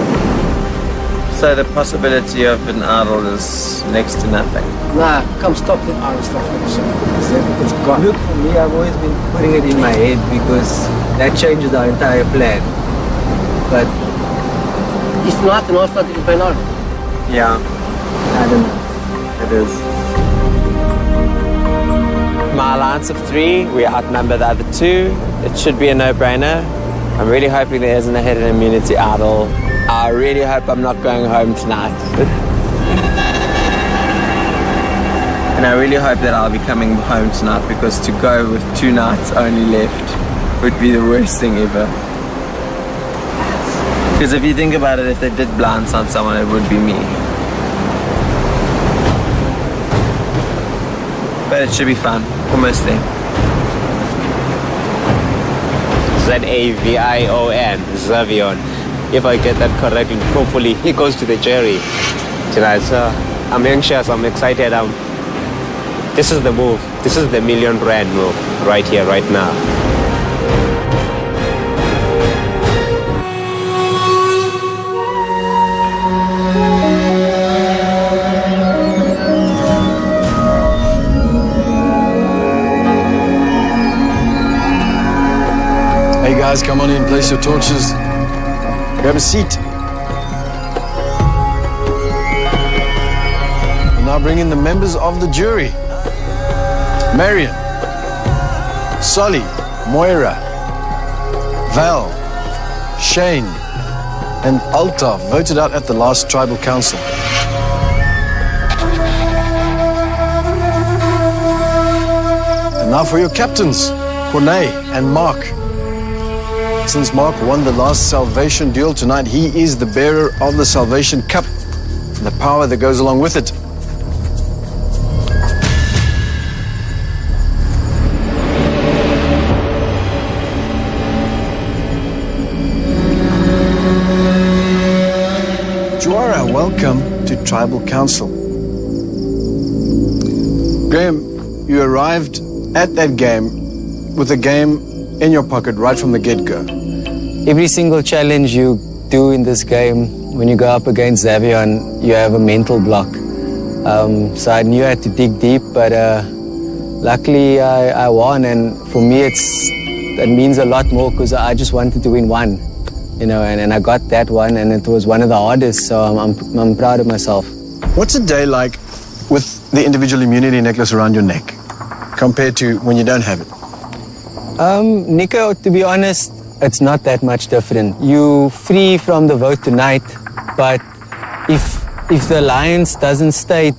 So the possibility of an idol is next to nothing. Nah, come stop that idol stuff on the show. It's gone. Look, for me, I've always been putting it in my head because that changes our entire plan. But it's not the North Atlantic plan idol. Yeah. I don't know. It is. My alliance of 3, we outnumber the other 2. It should be a no-brainer. I'm really hoping there isn't a hidden immunity idol. I really hope I'm not going home tonight. And I really hope that I'll be coming home tonight, because to go with 2 nights only left would be the worst thing ever. Because if you think about it, if they did blindside someone, it would be me. But it should be fun. Almost there. Zavion, Zavion. If I get that correctly, hopefully he goes to the jury tonight. So I'm anxious, I'm excited. This is the move. This is the R1 million move right here, right now. Hey guys, come on in, place your torches. Grab a seat. We'll now bring in the members of the jury. Marion, Solly, Moira, Val, Shane, and Altaf voted out at the last tribal council. And now for your captains, Corné and Mark. Since Mark won the last Salvation duel tonight, he is the bearer of the Salvation Cup and the power that goes along with it. Juara, welcome to Tribal Council. Graham, you arrived at that game with a game in your pocket right from the get-go. Every single challenge you do in this game, when you go up against Xavion, you have a mental block. So I knew I had to dig deep, but luckily I won, and for me that means a lot more because I just wanted to win one. You know, and I got that one, and it was one of the hardest, so I'm proud of myself. What's a day like with the individual immunity necklace around your neck compared to when you don't have it? Nico, to be honest, it's not that much different. You free from the vote tonight, but if the alliance doesn't stay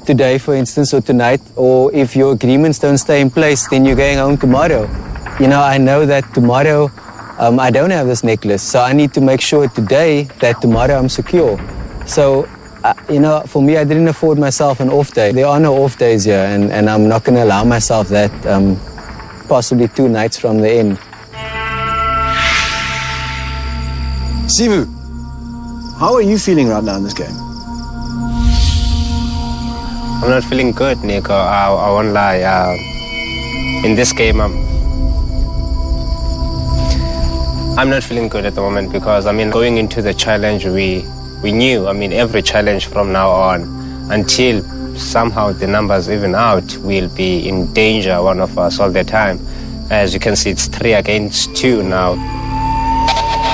today, for instance, or tonight, or if your agreements don't stay in place, then you're going home tomorrow. You know, I know that tomorrow I don't have this necklace, so I need to make sure today that tomorrow I'm secure. So, you know, for me, I didn't afford myself an off day. There are no off days here, and I'm not going to allow myself that possibly 2 nights from the end. Sivu, how are you feeling right now in this game? I'm not feeling good, Nico. I won't lie. In this game, I'm not feeling good at the moment because, I mean, going into the challenge, we knew, I mean, every challenge from now on, until somehow the numbers even out, we'll be in danger, one of us, all the time. As you can see, it's 3 against 2 now.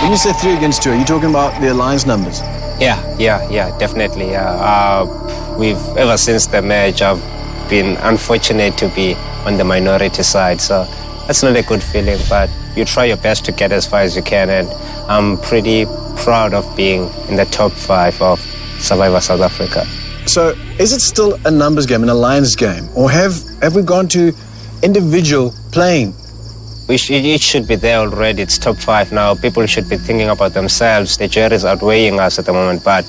When you say 3 against 2, are you talking about the alliance numbers? Yeah, definitely. Ever since the match, I've been unfortunate to be on the minority side, so that's not a good feeling, but you try your best to get as far as you can, and I'm pretty proud of being in the top 5 of Survivor South Africa. So, is it still a numbers game, an alliance game, or have we gone to individual playing? It should be there already. It's top 5 now. People should be thinking about themselves. The jury is outweighing us at the moment, but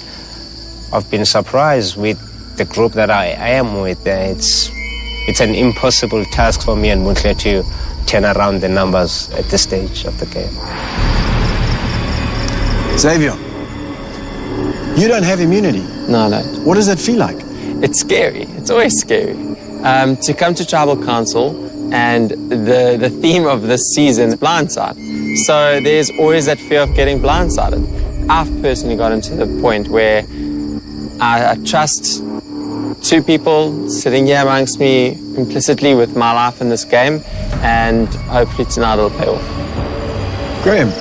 I've been surprised with the group that I am with. It's an impossible task for me and Mutle to turn around the numbers at this stage of the game. Xavier, you don't have immunity. No, no. What does that feel like? It's scary. It's always scary. To come to Tribal Council, and the theme of this season is blindside. So there's always that fear of getting blindsided. I've personally gotten to the point where I trust 2 people sitting here amongst me implicitly with my life in this game, and hopefully tonight it'll pay off. Graham,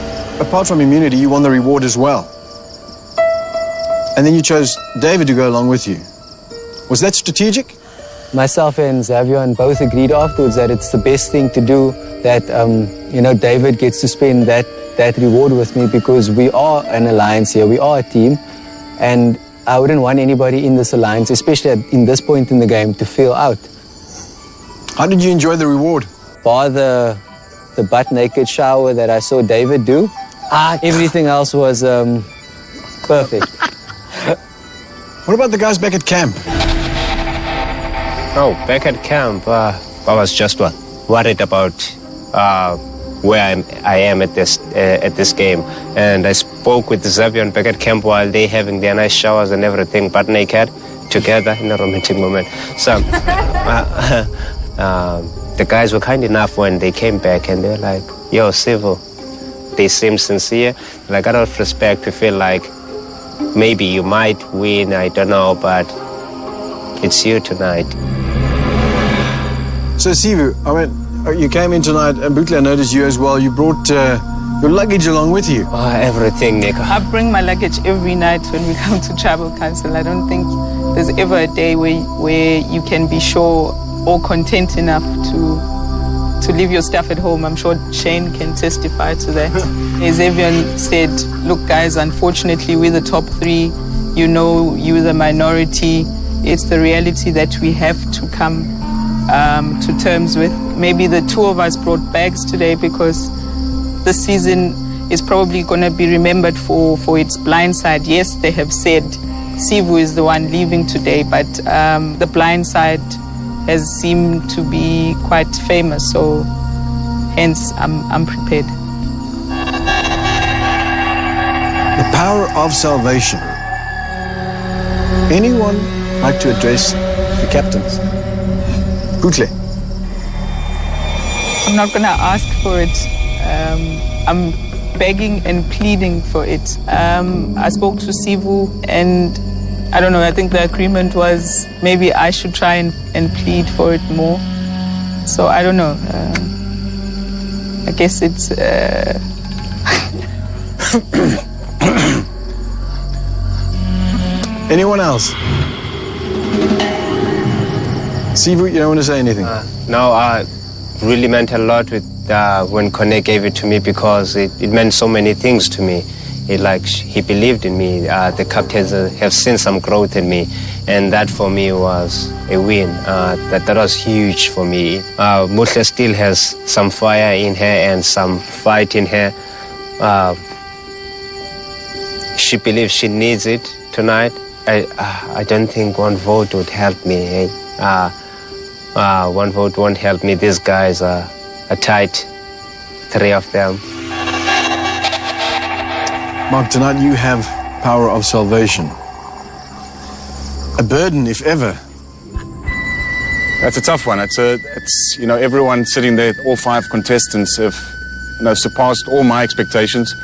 apart from immunity, you won the reward as well. And then you chose David to go along with you. Was that strategic? Myself and Xavion both agreed afterwards that it's the best thing to do, that, you know, David gets to spend that reward with me, because we are an alliance here, we are a team, and I wouldn't want anybody in this alliance, especially in this point in the game, to feel out. How did you enjoy the reward? Bar the butt-naked shower that I saw David do, everything else was perfect. What about the guys back at camp? Oh, back at camp, I was just worried about where I am at this game, and I spoke with Xavier back at camp while they having their nice showers and everything, but naked, together in a romantic moment. So the guys were kind enough when they came back, and they're like, "Yo, Civil," they seem sincere. Like, out of respect, to feel like maybe you might win, I don't know, but it's you tonight. So, Sivu, I mean, you came in tonight, and Butle, I noticed you as well. You brought your luggage along with you. Everything, Nico. I bring my luggage every night when we come to Tribal Council. I don't think there's ever a day where you can be sure or content enough to leave your stuff at home. I'm sure Shane can testify to that. Xavier said, look guys, unfortunately we're the top 3. You know, you're the minority. It's the reality that we have to come to terms with. Maybe the 2 of us brought bags today because this season is probably going to be remembered for its blind side. Yes, they have said Sivu is the one leaving today, but the blind side has seemed to be quite famous, so hence I'm prepared. The power of salvation. Anyone like to address the captains? Butle. I'm not going to ask for it. I'm begging and pleading for it. I spoke to Sivu and I don't know, I think the agreement was maybe I should try and plead for it more. So I don't know. I guess it's... Anyone else? Sivu, you don't want to say anything? No, really meant a lot with when Kone gave it to me because it meant so many things to me. He believed in me. The captains have seen some growth in me, and that for me was a win. That was huge for me. Mutle still has some fire in her and some fight in her. She believes she needs it tonight. I don't think one vote would help me. One vote won't help me. These guys are tight, 3 of them. Mark, tonight you have power of salvation. A burden, if ever. That's a tough one. It's everyone sitting there, all 5 contestants have surpassed all my expectations.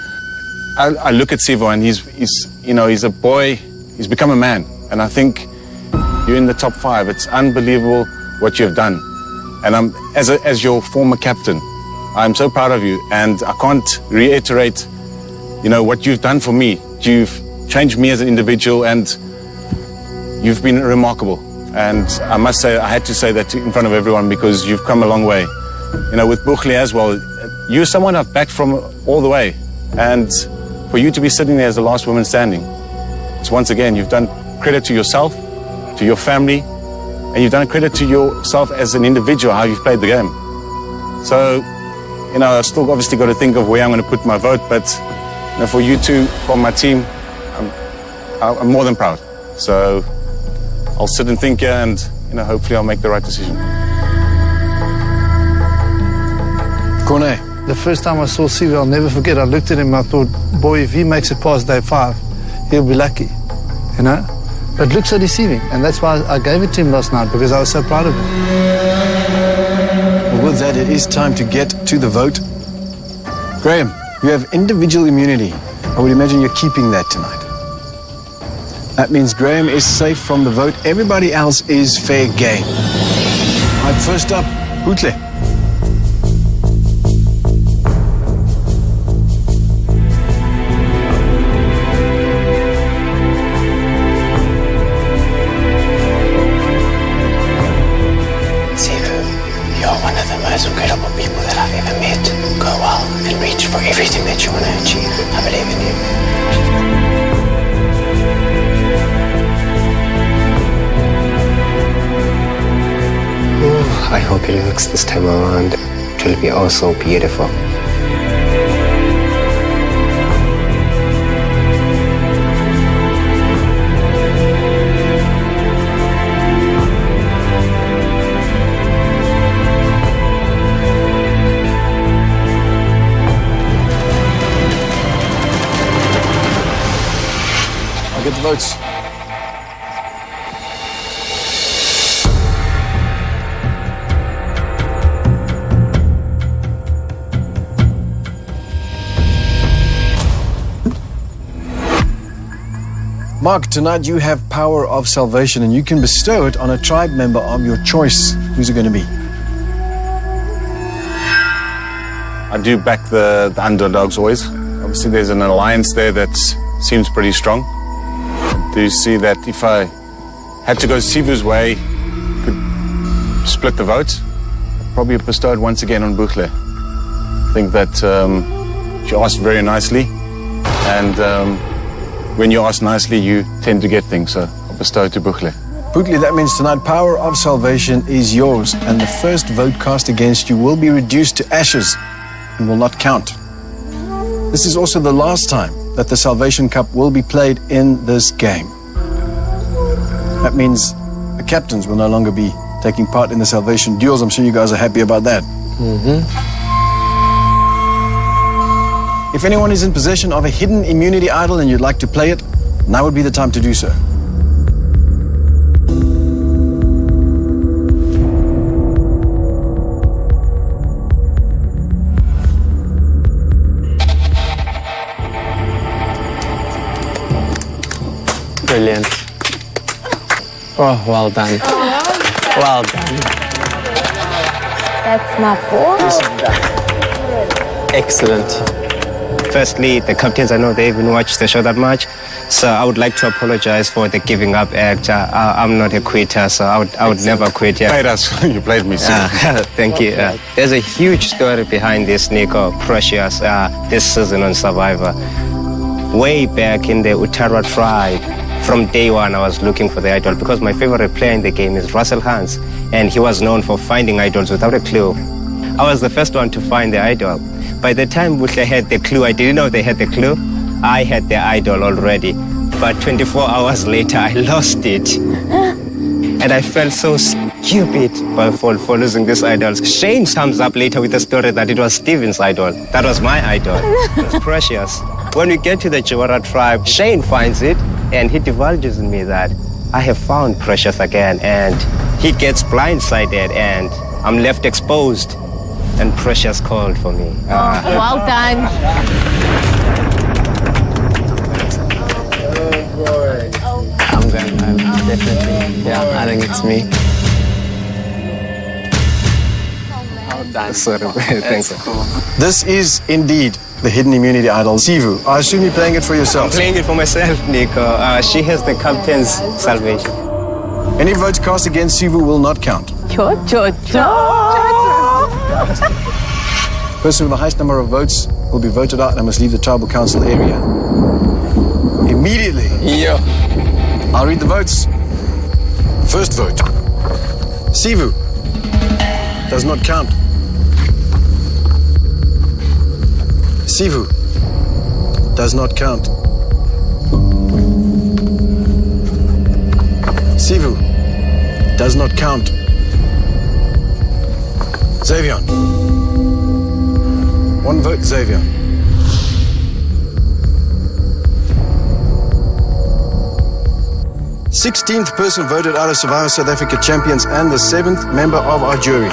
I look at Sivu and he's a boy. He's become a man, and I think you're in the top 5. It's unbelievable what you've done, and as your former captain, I'm so proud of you, and I can't reiterate, what you've done for me. You've changed me as an individual, and you've been remarkable. And I must say, I had to say that in front of everyone because you've come a long way. With Butle as well, you're someone I've backed from all the way, and for you to be sitting there as the last woman standing, it's once again, you've done credit to yourself, to your family, and you've done credit to yourself as an individual, how you've played the game. So, I've still obviously got to think of where I'm going to put my vote, but for you two, from my team, I'm more than proud. So, I'll sit and think here and, hopefully I'll make the right decision. Kone. The first time I saw Sivu, I'll never forget, I looked at him and I thought, boy, if he makes it past day 5, he'll be lucky, But it looks so deceiving, and that's why I gave it to him last night, because I was so proud of him. Well, with that, it is time to get to the vote. Graham, you have individual immunity. I would imagine you're keeping that tonight. That means Graham is safe from the vote. Everybody else is fair game. All right, first up, Butle. Incredible people that I've ever met. Go well and reach for everything that you want to achieve. I believe in you. I hope it looks this time around. It will be also beautiful. Get the votes. Mark, tonight you have power of salvation and you can bestow it on a tribe member of your choice. Who's it going to be? I do back the underdogs always. Obviously, there's an alliance there that seems pretty strong. Do you see that if I had to go Sivu's way, could split the vote, probably bestowed once again on Buhle. I think that she asked very nicely, and when you ask nicely, you tend to get things, so I'll bestow it to Buhle. Buhle, that means tonight, Power of Salvation is yours, and the first vote cast against you will be reduced to ashes and will not count. This is also the last time that the Salvation Cup will be played in this game. That means the captains will no longer be taking part in the Salvation duels. I'm sure you guys are happy about that. If anyone is in possession of a hidden immunity idol and you'd like to play it, now would be the time to do so. Brilliant. Oh, well done. Well done. That's my ball. Excellent. Firstly, the captains, I know they haven't watched the show that much, so I would like to apologize for the giving up act. I'm not a quitter, so I would never quit. You played us. You played me. Thank you. There's a huge story behind this, Nico Precious, this season on Survivor. Way back in the Utara tribe, from day one, I was looking for the idol because my favorite player in the game is Russell Hans, and he was known for finding idols without a clue. I was the first one to find the idol. By the time Buhle had the clue, I didn't know they had the clue. I had the idol already. But 24 hours later, I lost it. And I felt so stupid for losing this idol. Shane comes up later with the story that it was Steven's idol. That was my idol. It was Precious. When we get to the Jawara tribe, Shane finds it, and he divulges in me that I have found Precious again, and he gets blindsided, and I'm left exposed. And Precious called for me. Well done. I'm going home, definitely. Yeah, I think it's me. Well done. Thanks. Cool. This is indeed the hidden immunity idol, Sivu. I assume you're playing it for yourself. I'm playing it for myself, Nico. She has the captain's salvation. Any votes cast against Sivu will not count. Person with the highest number of votes will be voted out and must leave the tribal council area immediately. Yeah. I'll read the votes. First vote. Sivu. Does not count. Sivu. Does not count. Sivu. Does not count. Xavion. One vote, Xavier. Sixteenth person voted out of Survivor South Africa Champions and the 7th member of our jury.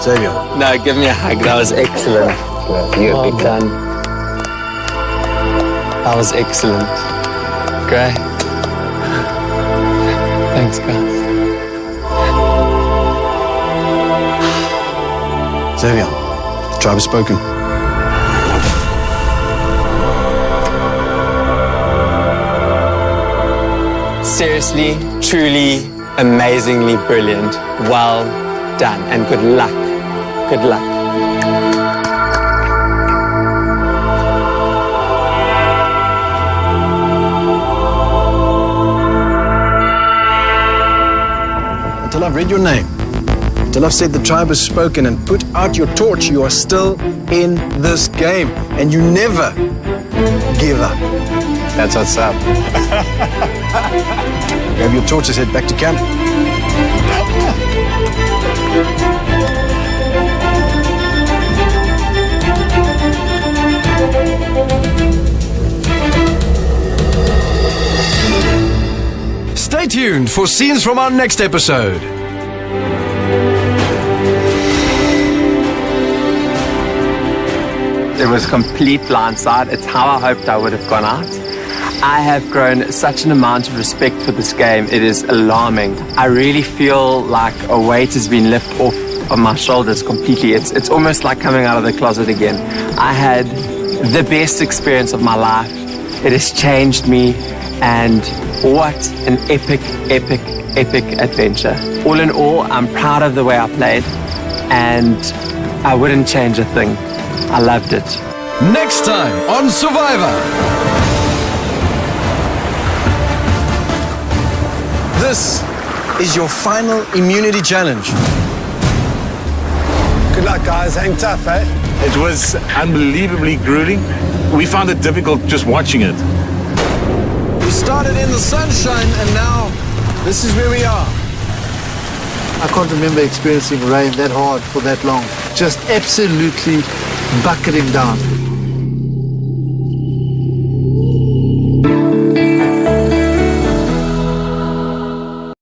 Xavier. No, give me a hug. That was excellent. Well done. That was excellent. Great. Thanks, guys. Xavier, the tribe has spoken. Seriously, truly, amazingly brilliant. Well done, and good luck. Good luck. Until I've read your name, until I've said the tribe has spoken and put out your torch, you are still in this game, and you never give up. That's what's up. Grab your torches, head back to camp. Stay tuned for scenes from our next episode. It was a complete blindside. It's how I hoped I would have gone out. I have grown such an amount of respect for this game. It is alarming. I really feel like a weight has been lifted off my shoulders completely. It's almost like coming out of the closet again. I had the best experience of my life. It has changed me, and what an epic, epic, epic adventure. All in all, I'm proud of the way I played, and I wouldn't change a thing. I loved it. Next time on Survivor. This is your final immunity challenge. Good luck, guys. Hang tough, eh? It was unbelievably grueling. We found it difficult just watching it. We started in the sunshine and now this is where we are. I can't remember experiencing rain that hard for that long. Just absolutely bucketing down.